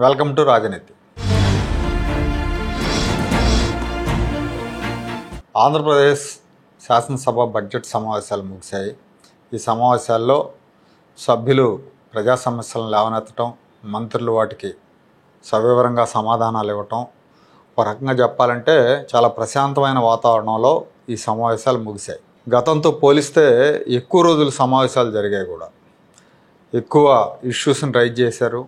Welcome to రాజనీతి. ఆంధ్రప్రదేశ్ శాసనసభ budget సమావేశాలు ముగిశాయి. ఈ సమావేశాల్లో సభ్యులు ప్రజా సమస్యలను లేవనెత్తడం, మంత్రులు వాటికి సవివరంగా సమాధానాలు ఇవ్వటం, ఒక రకంగా చెప్పాలంటే చాలా ప్రశాంతమైన వాతావరణంలో ఈ సమావేశాలు ముగిశాయి. గతంతో పోలిస్తే ఎక్కువ రోజులు సమావేశాలు జరిగాయి కూడా. ఎక్కువ ఇష్యూస్ని రైజ్ చేశారు,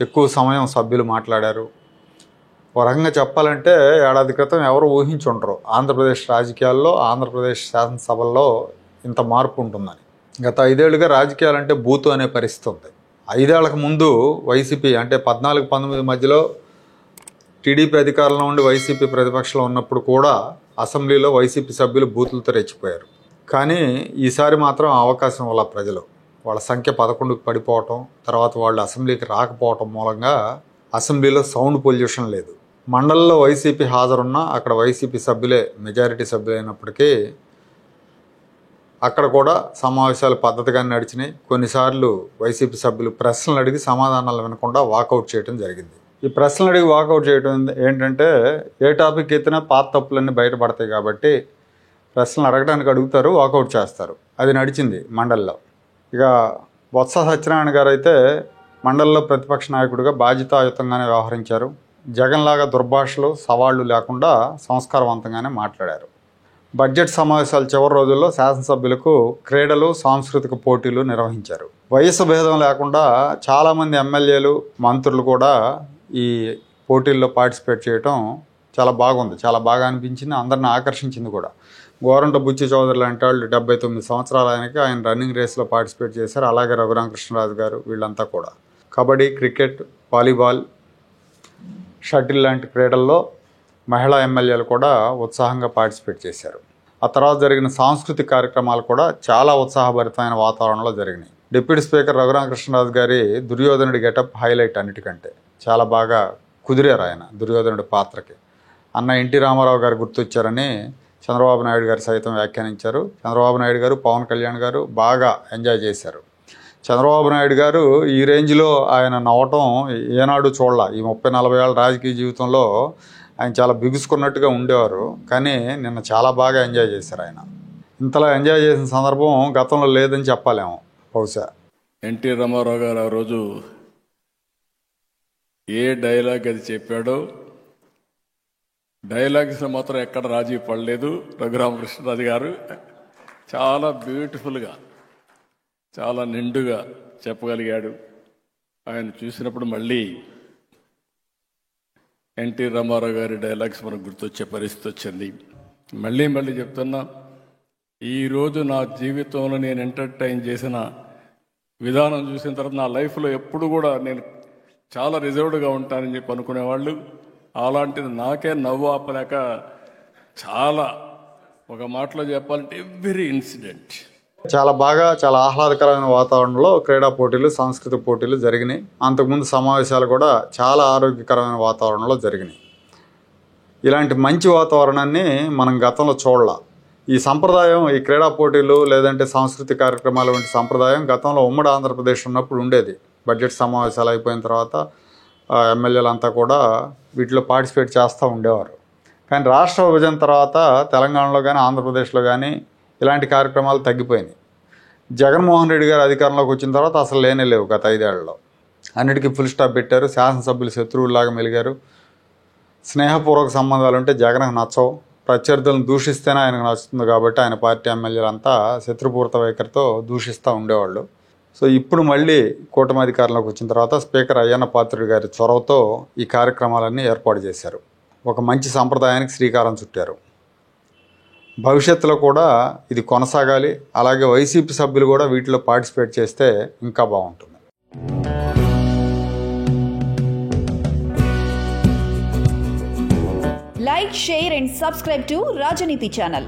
ఎక్కువ సమయం సభ్యులు మాట్లాడారు. ఒక రకంగా చెప్పాలంటే ఏడాది క్రితం ఎవరు ఊహించుండరు ఆంధ్రప్రదేశ్ రాజకీయాల్లో, ఆంధ్రప్రదేశ్ శాసనసభల్లో ఇంత మార్పు ఉంటుందని. గత 5 ఏళ్ళుగా రాజకీయాలంటే బూతు అనే పరిస్థితి ఉంది. 5 ఏళ్లకు ముందు వైసీపీ అంటే 14-19 మధ్యలో టీడీపీ అధికారంలో ఉండి వైసీపీ ప్రతిపక్షంలో ఉన్నప్పుడు కూడా అసెంబ్లీలో వైసీపీ సభ్యులు బూతులతో రెచ్చిపోయారు. కానీ ఈసారి మాత్రం అవకాశం వల్ల ప్రజలు వాళ్ళ సంఖ్య 11కు పడిపోవటం, తర్వాత వాళ్ళు అసెంబ్లీకి రాకపోవటం మూలంగా అసెంబ్లీలో సౌండ్ పొల్యూషన్ లేదు. మండలిలో వైసీపీ హాజరున్నా అక్కడ వైసీపీ సభ్యులే మెజారిటీ సభ్యులైనప్పటికీ అక్కడ కూడా సమావేశాలు పద్ధతిగానే నడిచినాయి. కొన్నిసార్లు వైసీపీ సభ్యులు ప్రశ్నలు అడిగి సమాధానాలు వినకుండా వాకౌట్ చేయడం జరిగింది. ఈ ప్రశ్నలు అడిగి వాకౌట్ చేయడం ఏంటంటే ఏ టాపిక్ ఎత్తినా పాత తప్పులన్నీ బయటపడతాయి కాబట్టి ప్రశ్నలు అడగడానికి అడుగుతారు, వాకౌట్ చేస్తారు. అది నడిచింది మండలిలో. ఇక బొత్స సత్యనారాయణ గారు అయితే మండలిలో ప్రతిపక్ష నాయకుడిగా బాధ్యతాయుతంగానే వ్యవహరించారు. జగన్లాగా దుర్భాషలు, సవాళ్లు లేకుండా సంస్కారవంతంగానే మాట్లాడారు. బడ్జెట్ సమావేశాల చివరి రోజుల్లో శాసనసభ్యులకు క్రీడలు, సాంస్కృతిక పోటీలు నిర్వహించారు. వయసు భేదం లేకుండా చాలామంది ఎమ్మెల్యేలు, మంత్రులు కూడా ఈ పోటీల్లో పార్టిసిపేట్ చేయడం చాలా బాగుంది, చాలా బాగా అనిపించింది, అందరిని ఆకర్షించింది కూడా. గోరంట బుచ్చి చౌదరి లాంటి వాళ్ళు 79 సంవత్సరాల ఆయన రన్నింగ్ రేస్లో పార్టిసిపేట్ చేశారు. అలాగే రఘురామకృష్ణరాజు గారు వీళ్ళంతా కూడా కబడ్డీ, క్రికెట్, వాలీబాల్, షటిల్ లాంటి క్రీడల్లో మహిళా ఎమ్మెల్యేలు కూడా ఉత్సాహంగా పార్టిసిపేట్ చేశారు. ఆ తర్వాత జరిగిన సాంస్కృతిక కార్యక్రమాలు కూడా చాలా ఉత్సాహభరితమైన వాతావరణంలో జరిగినాయి. డిప్యూటీ స్పీకర్ రఘురామకృష్ణరాజు గారి దుర్యోధనుడి గెటప్ హైలైట్ అన్నిటికంటే. చాలా బాగా కుదిరారు ఆయన దుర్యోధనుడి పాత్రకి. అన్న ఎన్టీ రామారావు గారు గుర్తొచ్చారని చంద్రబాబు నాయుడు గారు సైతం వ్యాఖ్యానించారు. చంద్రబాబు నాయుడు గారు, పవన్ కళ్యాణ్ గారు బాగా ఎంజాయ్ చేశారు. చంద్రబాబు నాయుడు గారు ఈ రేంజ్లో ఆయన నవ్వటం ఏనాడు చూడాల. ఈ 30-40 ఏళ్ళ రాజకీయ జీవితంలో ఆయన చాలా బిగుసుకున్నట్టుగా ఉండేవారు. కానీ నిన్న చాలా బాగా ఎంజాయ్ చేశారు ఆయన. ఇంతలా ఎంజాయ్ చేసిన సందర్భం గతంలో లేదని చెప్పాలేమో బహుశా. ఎన్టీ రామారావు గారు ఆ రోజు ఏ డైలాగ్ అది చెప్పాడో డైలాగ్స్లో మాత్రం ఎక్కడ రాజీ పడలేదు. రఘురామకృష్ణరాజు గారు చాలా బ్యూటిఫుల్గా, చాలా నిండుగా చెప్పగలిగాడు. ఆయన చూసినప్పుడు మళ్ళీ ఎన్టీ రామారావు గారి డైలాగ్స్ మనకు గుర్తొచ్చే పరిస్థితి వచ్చింది. మళ్ళీ చెప్తున్నా, ఈరోజు నా జీవితంలో నేను ఎంటర్టైన్ చేసిన విధానం చూసిన తర్వాత నా లైఫ్లో ఎప్పుడు కూడా నేను చాలా రిజర్వ్డ్గా ఉంటానని చెప్పి అనుకునేవాళ్ళు. అలాంటిది నాకే నవ్వు ఆపలేక చాలా, ఒక మాటలో చెప్పాలంటే ఎవ్రీ ఇన్సిడెంట్ చాలా బాగా, చాలా ఆహ్లాదకరమైన వాతావరణంలో క్రీడా పోటీలు, సాంస్కృతిక పోటీలు జరిగినాయి. అంతకుముందు సమావేశాలు కూడా చాలా ఆరోగ్యకరమైన వాతావరణంలో జరిగినాయి. ఇలాంటి మంచి వాతావరణాన్ని మనం గతంలో చూడాల. ఈ సంప్రదాయం, ఈ క్రీడా పోటీలు లేదంటే సాంస్కృతిక కార్యక్రమాలు వంటి సంప్రదాయం గతంలో ఉమ్మడి ఆంధ్రప్రదేశ్ ఉన్నప్పుడు ఉండేది. బడ్జెట్ సమావేశాలు అయిపోయిన తర్వాత ఎమ్మెల్యేలంతా కూడా వీటిలో పార్టిసిపేట్ చేస్తూ ఉండేవారు. కానీ రాష్ట్ర విభజన తర్వాత తెలంగాణలో కానీ ఆంధ్రప్రదేశ్లో కానీ ఇలాంటి కార్యక్రమాలు తగ్గిపోయినాయి. జగన్మోహన్ రెడ్డి గారు అధికారంలోకి వచ్చిన తర్వాత అసలు లేవు గత 5 ఏళ్లలో. అన్నిటికీ ఫుల్ స్టాప్ పెట్టారు. శాసనసభ్యులు శత్రువుల్లాగా మెలిగారు. స్నేహపూర్వక సంబంధాలు ఉంటే జగన్కు నచ్చవు. ప్రత్యర్థులను దూషిస్తేనే ఆయనకు నచ్చుతుంది కాబట్టి ఆయన పార్టీ ఎమ్మెల్యేలంతా శత్రుపూరిత వైఖరితో దూషిస్తూ ఉండేవాళ్ళు. సో ఇప్పుడు మళ్ళీ కూటమి అధికారంలోకి వచ్చిన తర్వాత స్పీకర్ అయ్యన్న పాత్రుడి గారి చొరవతో ఈ కార్యక్రమాలన్నీ ఏర్పాటు చేశారు. ఒక మంచి సంప్రదాయానికి శ్రీకారం చుట్టారు. భవిష్యత్తులో కూడా ఇది కొనసాగాలి. అలాగే వైసీపీ సభ్యులు కూడా వీటిలో పార్టిసిపేట్ చేస్తే ఇంకా బాగుంటుంది. Like, share and subscribe to Rajaniti channel.